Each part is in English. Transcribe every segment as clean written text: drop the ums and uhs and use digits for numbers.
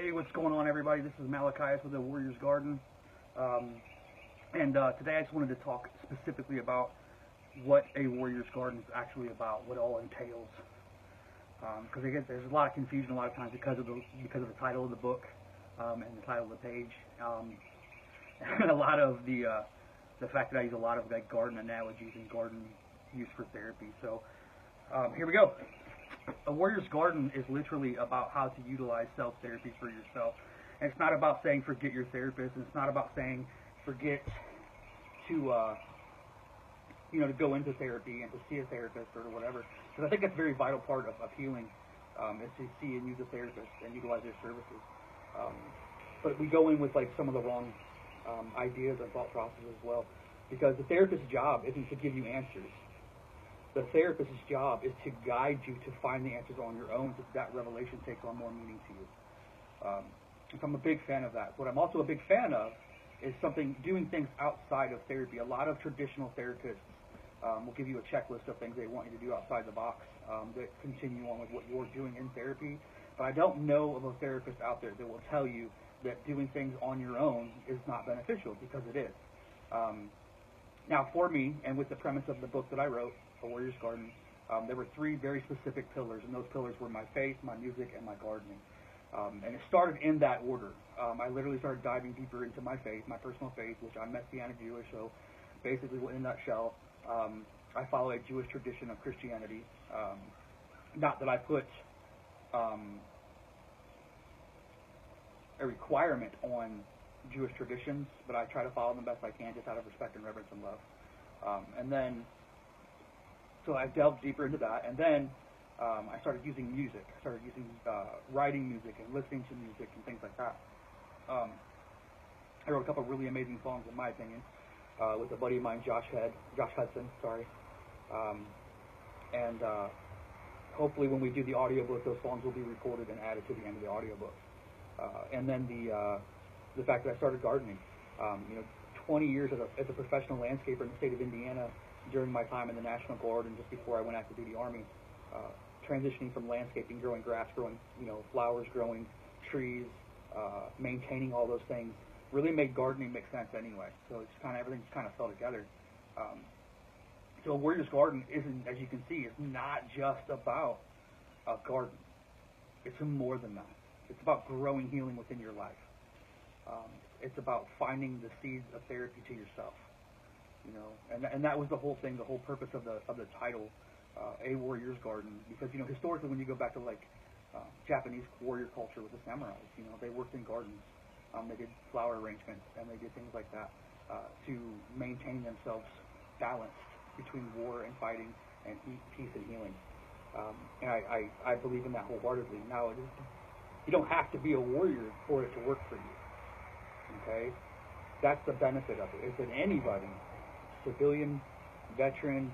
Hey, what's going on, everybody? This is Malachias with the Warriors Garden. Today I just wanted to talk specifically about what a Warriors Garden is actually about, what it all entails. Because again, there's a lot of confusion a lot of times because of the title of the book and the title of the page, and a lot of the fact that I use a lot of like garden analogies and garden use for therapy. So here we go. A Warrior's Garden is literally about how to utilize self-therapy for yourself. And it's not about saying forget your therapist, and it's not about saying forget to to go into therapy and to see a therapist or whatever. Because I think that's a very vital part of healing, is to see and use a therapist and utilize their services. But we go in with like some of the wrong ideas and thought processes as well. Because the therapist's job isn't to give you answers. The therapist's job is to guide you to find the answers on your own, so that revelation takes on more meaning to you. So I'm a big fan of that. What I'm also a big fan of is doing things outside of therapy. A lot of traditional therapists will give you a checklist of things they want you to do outside the box that continue on with what you're doing in therapy. But I don't know of a therapist out there that will tell you that doing things on your own is not beneficial, because it is. Now, for me, and with the premise of the book that I wrote, A Warrior's Garden, there were three very specific pillars, and those pillars were my faith, my music, and my gardening. And it started in that order. I literally started diving deeper into my faith, my personal faith, which I'm Messianic Jewish, so basically in a nutshell, I follow a Jewish tradition of Christianity. Not that I put a requirement on Jewish traditions, but I try to follow them best I can, just out of respect and reverence and love. So I delved deeper into that, and then I started using music. I started using writing music and listening to music and things like that. I wrote a couple of really amazing songs, in my opinion, with a buddy of mine, Josh Hudson. Hopefully when we do the audiobook, those songs will be recorded and added to the end of the audiobook. And then the fact that I started gardening. 20 years as a professional landscaper in the state of Indiana during my time in the National Guard and just before I went active duty Army, transitioning from landscaping, growing grass, growing flowers, growing trees, maintaining all those things, really made gardening make sense anyway. So it's everything just kind of fell together. So a Warrior's Garden isn't, as you can see, it's not just about a garden. It's more than that. It's about growing healing within your life. It's about finding the seeds of therapy to yourself, and that was the whole thing, the whole purpose of the title, A Warrior's Garden, because historically when you go back to Japanese warrior culture with the samurais, they worked in gardens, they did flower arrangements, and they did things like that to maintain themselves balanced between war and fighting and peace and healing. And I believe in that wholeheartedly. Now, you don't have to be a warrior for it to work for you. Okay? That's the benefit of it, is that anybody, civilian, veteran,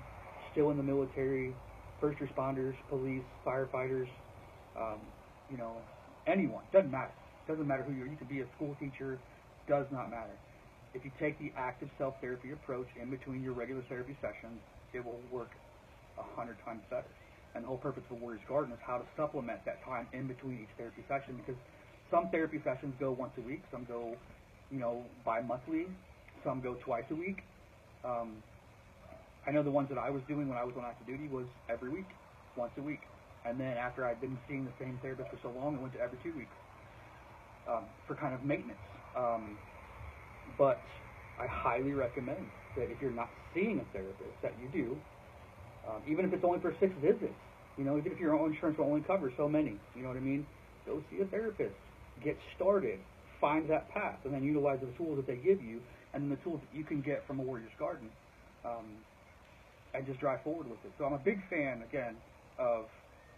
still in the military, first responders, police, firefighters, anyone, doesn't matter. Doesn't matter who you are. You could be a school teacher, does not matter. If you take the active self-therapy approach in between your regular therapy sessions, it will work 100 times better. And the whole purpose of a Warrior's Garden is how to supplement that time in between each therapy session, because some therapy sessions go once a week, some go bi-monthly, some go twice a week. I know the ones that I was doing when I was on active duty was every week, once a week. And then after I'd been seeing the same therapist for so long, it went to every 2 weeks for kind of maintenance. But I highly recommend that if you're not seeing a therapist, that you do, even if it's only for 6 visits, even if your own insurance will only cover so many, you know what I mean? Go see a therapist. Get started. Find that path, and then utilize the tools that they give you, and then the tools that you can get from a Warrior's Garden, and just drive forward with it. So I'm a big fan, again, of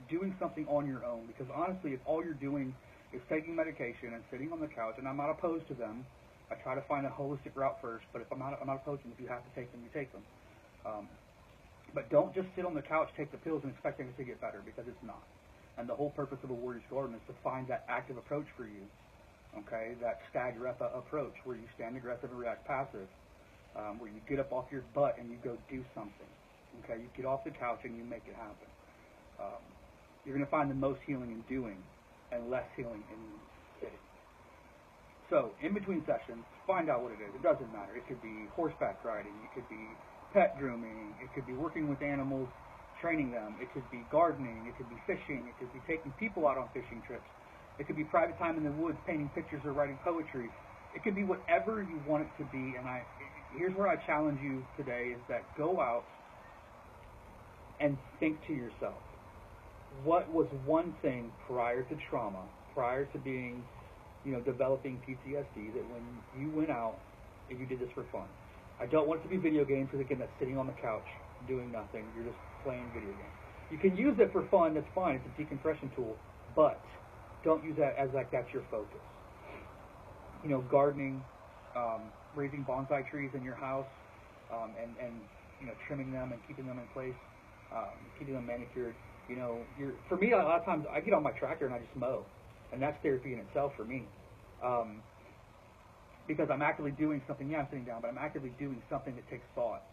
doing something on your own, because honestly, if all you're doing is taking medication and sitting on the couch, and I'm not opposed to them, I try to find a holistic route first, but I'm not opposed to them. If you have to take them, you take them. But don't just sit on the couch, take the pills, and expect things to get better, because it's not. And the whole purpose of a Warrior's Garden is to find that active approach for you. Okay, that Stagrepa approach, where you stand aggressive and react passive, where you get up off your butt and you go do something. Okay, you get off the couch and you make it happen. You're going to find the most healing in doing and less healing in So, in between sessions, find out what it is. It doesn't matter. It could be horseback riding. It could be pet grooming. It could be working with animals, training them. It could be gardening. It could be fishing. It could be taking people out on fishing trips. It could be private time in the woods, painting pictures or writing poetry. It could be whatever you want it to be. And here's where I challenge you today is that go out and think to yourself, what was one thing prior to trauma, prior to being, developing PTSD, that when you went out and you did this for fun? I don't want it to be video games, because again, that's sitting on the couch doing nothing. You're just playing video games. You can use it for fun, that's fine. It's a decompression tool, but don't use that as like that's your focus. Gardening, raising bonsai trees in your house, and trimming them and keeping them in place, keeping them manicured. For me, a lot of times I get on my tractor and I just mow, and that's therapy in itself for me, because I'm actively doing something. Yeah, I'm sitting down, but I'm actively doing something that takes thought.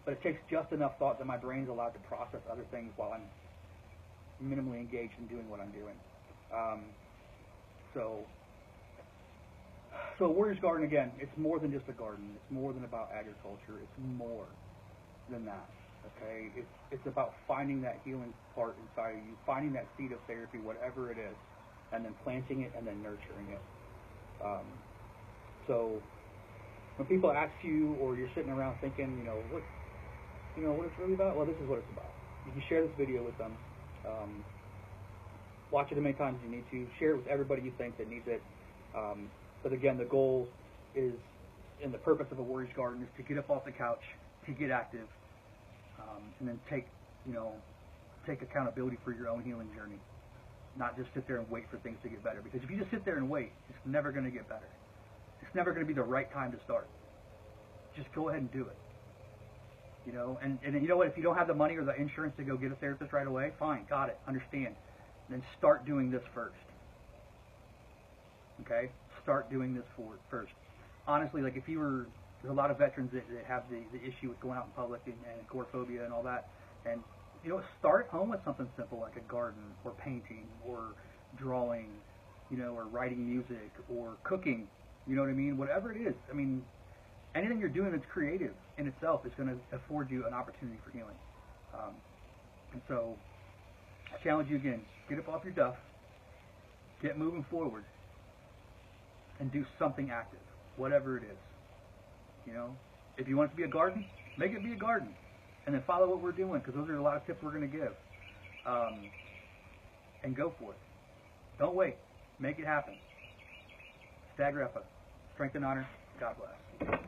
But it takes just enough thought that my brain's allowed to process other things while I'm minimally engaged in doing what I'm doing. So Warrior's Garden, again, it's more than just a garden. It's more than about agriculture. It's more than that. Okay, it's about finding that healing part inside of you, finding that seed of therapy, whatever it is, and then planting it and then nurturing it. So when people ask you, or you're sitting around thinking, what it's really about, well, this is what it's about. You can share this video with them. Watch it as many times as you need to. Share it with everybody you think that needs it. But again, the goal is, and the purpose of a Warrior's Garden is to get up off the couch, to get active, and then take accountability for your own healing journey. Not just sit there and wait for things to get better. Because if you just sit there and wait, it's never going to get better. It's never going to be the right time to start. Just go ahead and do it. And you know what? If you don't have the money or the insurance to go get a therapist right away, fine, got it, understand. Then start doing this first. Okay? Start doing this first. Honestly, like there's a lot of veterans that have the issue with going out in public and agoraphobia and all that. And start at home with something simple like a garden or painting or drawing, or writing music or cooking. You know what I mean? Whatever it is. I mean, anything you're doing that's creative in itself is going to afford you an opportunity for healing. And so I challenge you again, get up off your duff, get moving forward, and do something active, whatever it is. If you want it to be a garden, make it be a garden. And then follow what we're doing, because those are a lot of tips we're going to give. And go for it. Don't wait. Make it happen. Stag Repa. Strength and honor. God bless.